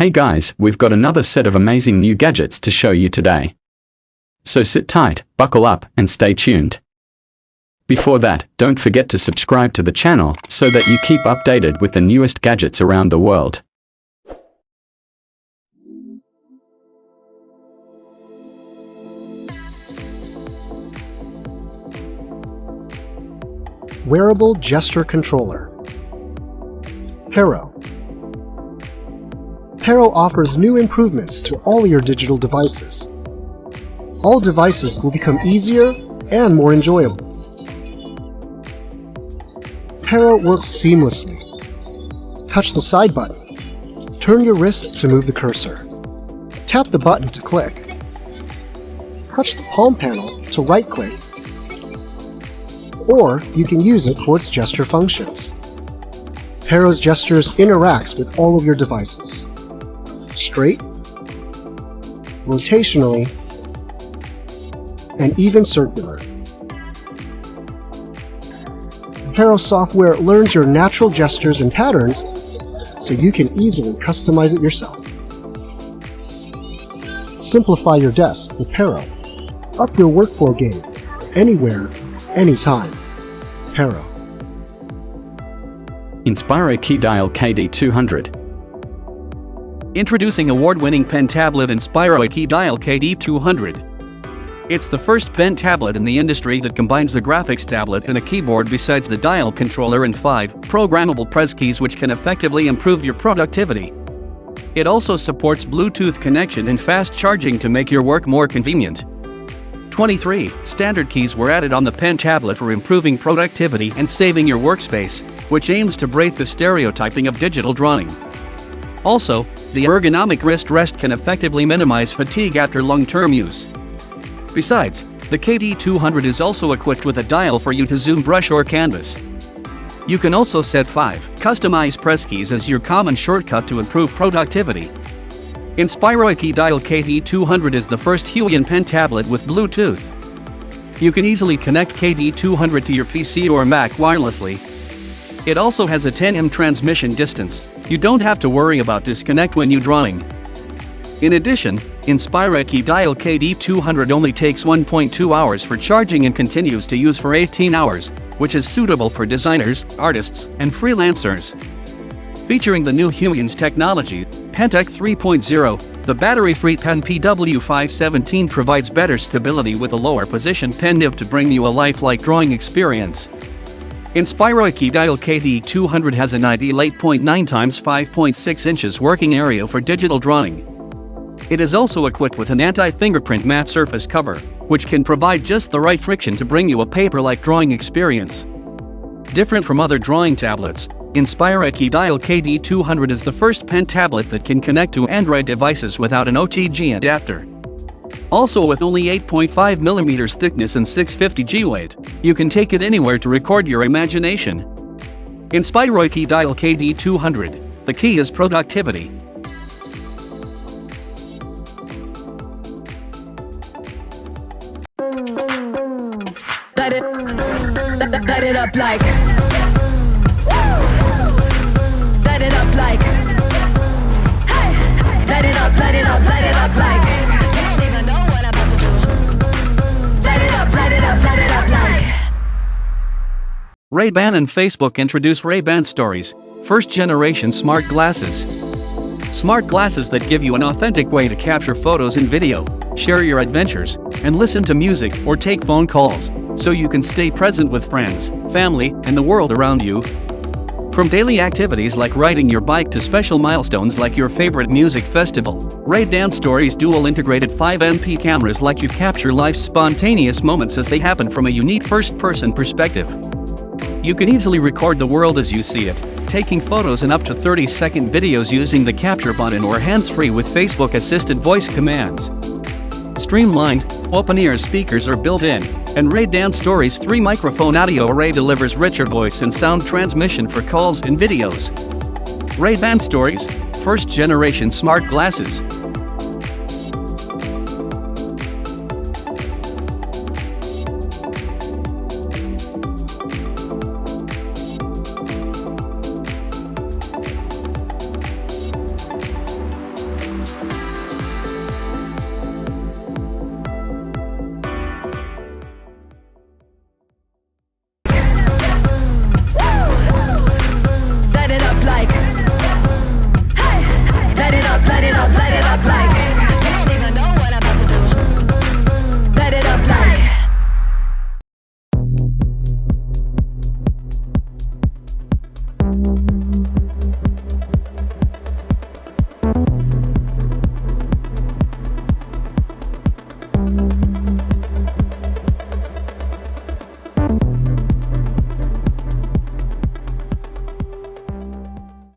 Hey guys, we've got another set of amazing new gadgets to show you today. So sit tight, buckle up, and stay tuned. Before that, don't forget to subscribe to the channel so that you keep updated with the newest gadgets around the world. Wearable Gesture Controller. Hero. Hero offers new improvements to all your digital devices. All devices will become easier and more enjoyable. Hero works seamlessly. Touch the side button. Turn your wrist to move the cursor. Tap the button to click. Touch the palm panel to right-click. Or you can use it for its gesture functions. Hero's gestures interacts with all of your devices. Straight, rotationally, and even circular. Hero software learns your natural gestures and patterns so you can easily customize it yourself. Simplify your desk with Hero. Up your workflow game, anywhere, anytime. Hero. Inspiroy KeyDial KD200. Introducing award-winning pen tablet Inspiroy KeyDial KD200. It's the first pen tablet in the industry that combines the graphics tablet and a keyboard besides the dial controller and 5 programmable press keys, which can effectively improve your productivity. It also supports Bluetooth connection and fast charging to make your work more convenient. 23 standard keys were added on the pen tablet for improving productivity and saving your workspace, which aims to break the stereotyping of digital drawing. Also, the ergonomic wrist rest can effectively minimize fatigue after long-term use. Besides, the KD200 is also equipped with a dial for you to zoom brush or canvas. You can also set 5 customized press keys as your common shortcut to improve productivity. Inspiroy KeyDial KD200 is the first Huion pen tablet with Bluetooth. You can easily connect KD200 to your PC or Mac wirelessly. It also has a 10 transmission distance. You don't have to worry about disconnect when you're drawing. In addition, Inspiroy KeyDial KD200 only takes 1.2 hours for charging and continues to use for 18 hours, which is suitable for designers, artists, and freelancers. Featuring the new Huion's technology, Pentec 3.0, the battery-free pen PW517 provides better stability with a lower position pen nib to bring you a lifelike drawing experience. Inspiroy KeyDial KD200 has an ideal 8.9 x 5.6 inches working area for digital drawing. It is also equipped with an anti-fingerprint matte surface cover, which can provide just the right friction to bring you a paper-like drawing experience. Different from other drawing tablets, Inspiroy KeyDial KD200 is the first pen tablet that can connect to Android devices without an OTG adapter. Also, with only 8.5mm thickness and 650g weight, you can take it anywhere to record your imagination. Inspiroy KeyDial KD200, the key is productivity. Light it up like. Light it up like. Hey. Light it up, light it up, light it up like. Ray-Ban and Facebook introduce Ray-Ban Stories, first-generation smart glasses. Smart glasses that give you an authentic way to capture photos and video, share your adventures, and listen to music or take phone calls, so you can stay present with friends, family, and the world around you. From daily activities like riding your bike to special milestones like your favorite music festival, Ray-Ban Stories dual integrated 5MP cameras let you capture life's spontaneous moments as they happen from a unique first-person perspective. You can easily record the world as you see it, taking photos and up to 30-second videos using the capture button or hands-free with Facebook assisted voice commands. Streamlined, open-ear speakers are built in, and Ray-Ban Stories 3 microphone audio array delivers richer voice and sound transmission for calls and videos. Ray-Ban Stories, first-generation smart glasses.